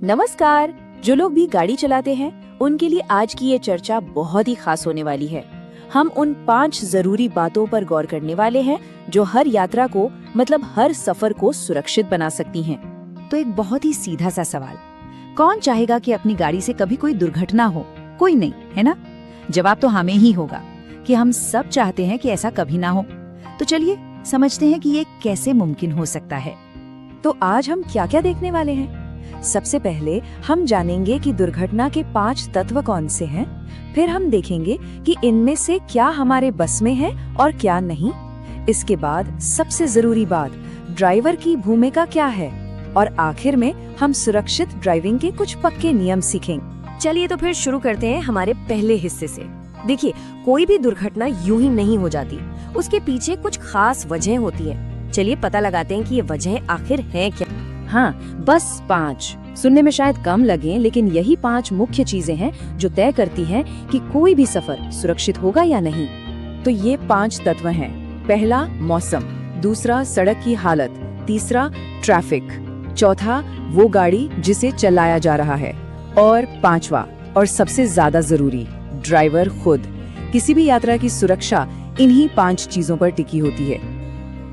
नमस्कार। जो लोग भी गाड़ी चलाते हैं उनके लिए आज की ये चर्चा बहुत ही खास होने वाली है। हम उन 5 जरूरी बातों पर गौर करने वाले हैं जो हर यात्रा को मतलब हर सफर को सुरक्षित बना सकती हैं। तो एक बहुत ही सीधा सा सवाल, कौन चाहेगा कि अपनी गाड़ी से कभी कोई दुर्घटना हो? कोई नहीं, है ना? जवाब तो हमें ही होगा कि हम सब चाहते हैं कि ऐसा कभी ना हो। तो चलिए समझते हैं कि ये कैसे मुमकिन हो सकता है। तो आज हम क्या क्या देखने वाले हैं? सबसे पहले हम जानेंगे कि दुर्घटना के 5 तत्व कौन से हैं। फिर हम देखेंगे कि इनमें से क्या हमारे बस में है और क्या नहीं। इसके बाद सबसे जरूरी बात, ड्राइवर की भूमिका क्या है। और आखिर में हम सुरक्षित ड्राइविंग के कुछ पक्के नियम सीखेंगे। चलिए तो फिर शुरू करते हैं हमारे पहले हिस्से से। देखिए, कोई भी दुर्घटना यूं ही नहीं हो जाती, उसके पीछे कुछ खास वजह होती है। चलिए पता लगाते हैं कि ये वजह आखिर है क्या। हाँ, बस 5 सुनने में शायद कम लगें, लेकिन यही 5 मुख्य चीजें हैं जो तय करती हैं कि कोई भी सफर सुरक्षित होगा या नहीं। तो ये 5 तत्व हैं। पहला, मौसम। दूसरा, सड़क की हालत। तीसरा, ट्रैफिक। चौथा, वो गाड़ी जिसे चलाया जा रहा है। और 5वां और सबसे ज्यादा जरूरी, ड्राइवर खुद। किसी भी यात्रा की सुरक्षा इन्हीं 5 चीजों पर टिकी होती है।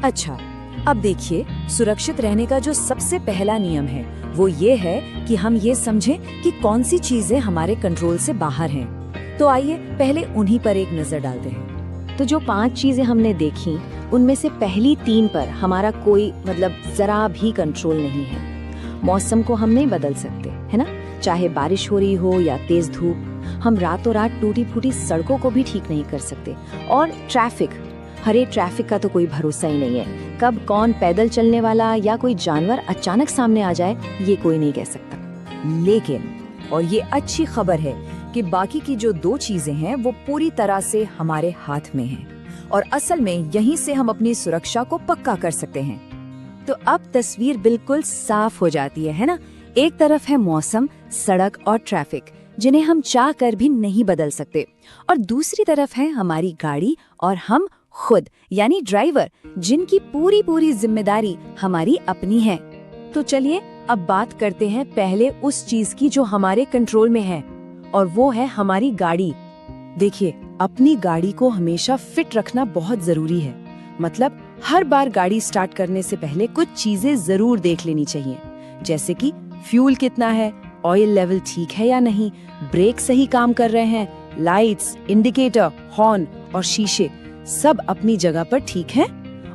अच्छा, अब देखिए, सुरक्षित रहने का जो सबसे पहला नियम है वो ये है कि हम ये समझें कि कौन सी चीजें हमारे कंट्रोल से बाहर हैं। तो आइए पहले उन्हीं पर एक नजर डालते हैं। तो जो 5 चीजें हमने देखी, उनमें से पहली 3 पर हमारा कोई जरा भी कंट्रोल नहीं है। मौसम को हम नहीं बदल सकते, है ना? चाहे बारिश हो रही हो या तेज धूप, हम रातों रात टूटी फूटी सड़कों को भी ठीक नहीं कर सकते। और ट्रैफिक, हरे ट्रैफिक का तो कोई भरोसा ही नहीं है। कब कौन पैदल चलने वाला या कोई जानवर अचानक सामने आ जाए, ये कोई नहीं कह सकता। लेकिन, और ये अच्छी खबर है कि बाकी की जो 2 चीजें हैं वो पूरी तरह से हमारे हाथ में हैं। और असल में यहीं से हम अपनी सुरक्षा को पक्का कर सकते हैं। तो अब तस्वीर बिल्कुल साफ हो जाती है ना? एक तरफ है मौसम, सड़क और ट्रैफिक, जिन्हें हम चाह कर भी नहीं बदल सकते। और दूसरी तरफ है हमारी गाड़ी और हम खुद, यानी ड्राइवर, जिनकी पूरी जिम्मेदारी हमारी अपनी है। तो चलिए अब बात करते हैं पहले उस चीज की जो हमारे कंट्रोल में है, और वो है हमारी गाड़ी। देखिए, अपनी गाड़ी को हमेशा फिट रखना बहुत जरूरी है। मतलब हर बार गाड़ी स्टार्ट करने से पहले कुछ चीजें जरूर देख लेनी चाहिए, जैसे कि फ्यूल कितना है, ऑयल लेवल ठीक है या नहीं, ब्रेक सही काम कर रहे हैं, लाइट्स, इंडिकेटर, हॉर्न और शीशे सब अपनी जगह पर ठीक है।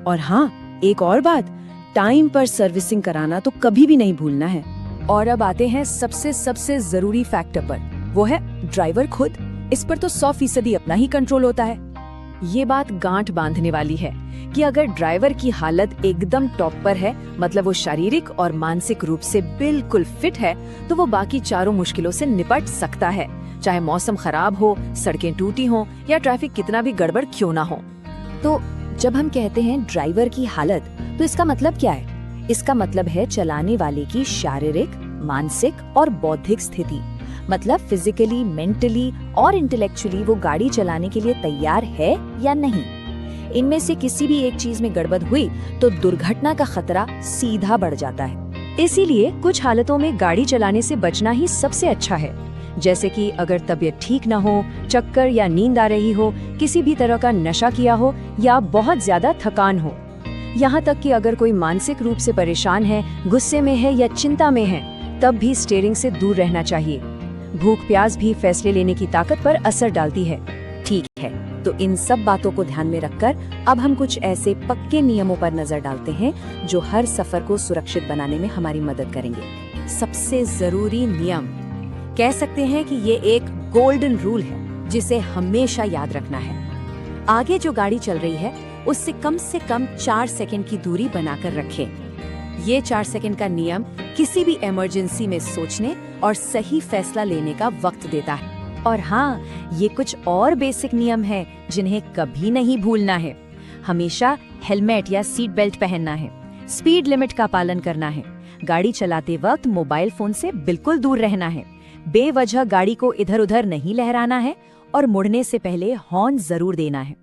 और हाँ, एक और बात, टाइम पर सर्विसिंग कराना तो कभी भी नहीं भूलना है। और अब आते हैं सबसे जरूरी फैक्टर पर, वो है ड्राइवर खुद। इस पर तो 100% अपना ही कंट्रोल होता है। ये बात गांठ बांधने वाली है कि अगर ड्राइवर की हालत एकदम टॉप पर है, मतलब वो शारीरिक और मानसिक रूप से बिल्कुल फिट है, तो वो बाकी चारों मुश्किलों से निपट सकता है, चाहे मौसम खराब हो, सड़कें टूटी हो या ट्रैफिक कितना भी गड़बड़ क्यों ना हो। तो जब हम कहते हैं ड्राइवर की हालत, तो इसका मतलब क्या है? इसका मतलब है चलाने वाले की शारीरिक, मानसिक और बौद्धिक स्थिति। मतलब फिजिकली, मेंटली और इंटेलेक्चुअली वो गाड़ी चलाने के लिए तैयार है या नहीं। इनमें से किसी भी एक चीज में गड़बड़ हुई तो दुर्घटना का खतरा सीधा बढ़ जाता है। इसीलिए कुछ हालतों में गाड़ी चलाने से बचना ही सबसे अच्छा है। जैसे कि अगर तबीयत ठीक न हो, चक्कर या नींद आ रही हो, किसी भी तरह का नशा किया हो या बहुत ज्यादा थकान हो। यहाँ तक कि अगर कोई मानसिक रूप से परेशान है, गुस्से में है या चिंता में है, तब भी स्टीयरिंग से दूर रहना चाहिए। भूख प्यास भी फैसले लेने की ताकत पर असर डालती है। ठीक है, तो इन सब बातों को ध्यान में रखकर अब हम कुछ ऐसे पक्के नियमों पर नजर डालते हैं जो हर सफर को सुरक्षित बनाने में हमारी मदद करेंगे। सबसे जरूरी नियम, कह सकते हैं कि ये एक गोल्डन रूल है जिसे हमेशा याद रखना है। आगे जो गाड़ी चल रही है उससे कम 4 सेकंड की दूरी बनाकर रखें। ये 4 सेकंड का नियम किसी भी इमरजेंसी में सोचने और सही फैसला लेने का वक्त देता है। और हाँ, ये कुछ और बेसिक नियम हैं जिन्हें कभी नहीं भूलना है। हमेशा हेलमेट या सीट बेल्ट पहनना है, स्पीड लिमिट का पालन करना है, गाड़ी चलाते वक्त मोबाइल फोन से बिल्कुल दूर रहना है, बेवजह गाड़ी को इधर उधर नहीं लहराना है और मुड़ने से पहले हॉर्न जरूर देना है।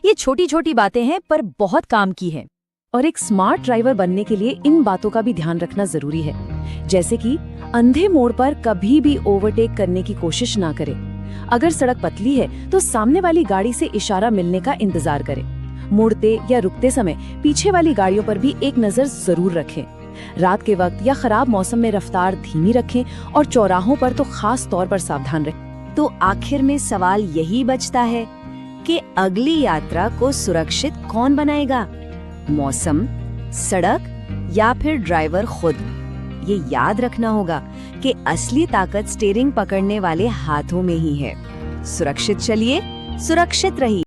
ये छोटी छोटी बातें हैं पर बहुत काम की है। और एक स्मार्ट ड्राइवर बनने के लिए इन बातों का भी ध्यान रखना जरूरी है, जैसे कि अंधे मोड़ पर कभी भी ओवरटेक करने की कोशिश ना करें। अगर सड़क पतली है तो सामने वाली गाड़ी से इशारा मिलने का इंतजार करें। मुड़ते या रुकते समय पीछे वाली गाड़ियों पर भी एक नजर जरूर रखें। रात के वक्त या खराब मौसम में रफ्तार धीमी रखें और चौराहों पर तो खास तौर पर सावधान रहें। तो आखिर में सवाल यही बचता है कि अगली यात्रा को सुरक्षित कौन बनाएगा, मौसम, सड़क या फिर ड्राइवर खुद। ये याद रखना होगा कि असली ताकत स्टीयरिंग पकड़ने वाले हाथों में ही है। सुरक्षित चलिए, सुरक्षित रहिए।